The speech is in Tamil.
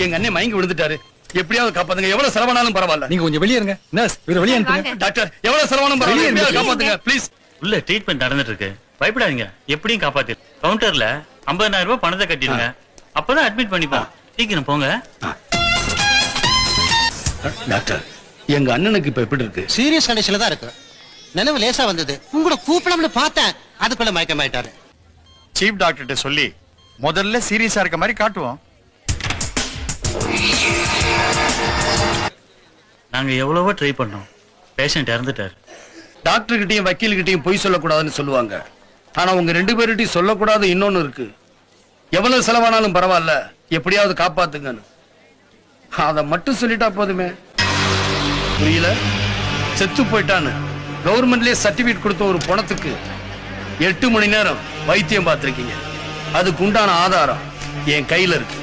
எங்க அண்ணன் மயங்கி விழுந்துட்டாரு. எப்படியாவது காப்பாத்துங்க. எவ்வளவு செலவானாலும் பரவாயில்ல. நீங்க கொஞ்சம் வெளியே இருங்க. நர்ஸ் இவரை வெளியே அனுப்புங்க. டாக்டர் எவ்வளவு செலவானாலும் பரவாயில்ல. எப்படியாவது காப்பாத்துங்க ப்ளீஸ். உள்ள ட்ரீட்மெண்ட் நடந்துட்டு இருக்கு. பயப்படாதீங்க. எப்படியும் காப்பாத்து. கவுண்டர்ல 50,000 ரூபாய் பணத்தை கட்டிடுங்க. அப்பதான் அட்மிட் பண்ணிப்போம். சீக்கிரம் போங்க. டாக்டர் எங்க அண்ணனுக்கு இப்ப எப்படி இருக்கு? சீரியஸ் கண்டிஷன்ல தான் இருக்கு. நினைவு லேசா வந்தது. உங்களோட கூப்பிடலாம்னு பார்த்தேன். அதுக்குள்ள மயக்கமாயிட்டாரு. சீஃப் டாக்டர்கிட்ட சொல்லி முதல்ல சீரியஸா இருக்க மாதிரி காட்டுவோம். நாங்க எவ்வளவோ ட்ரை பண்ணோம். பேஷண்ட் இறந்துட்டாரு. டாக்டர் கிட்டயும் வக்கீல் கிட்டயும் பொய் சொல்லக்கூடாதுன்னு சொல்லுவாங்க. ஆனா உங்க 2 பேர்கிட்டயும் சொல்லக்கூடாது இன்னொன்னு இருக்கு. எவ்வளவு செலவானாலும் பரவாயில்ல, எப்படியாவது காப்பாத்துங்கன்னு. அத மட்டும் சொல்லிட்டா போதுமே. புரியல? செத்து போயிட்டான்னு கவர்மெண்ட்லயே சர்டிபிகேட் கொடுத்த ஒரு பணத்துக்கு 8 மணி நேரம் வைத்தியம் பார்த்திருக்கீங்க. அதுக்கு உண்டான ஆதாரம் என் கையில இருக்கு.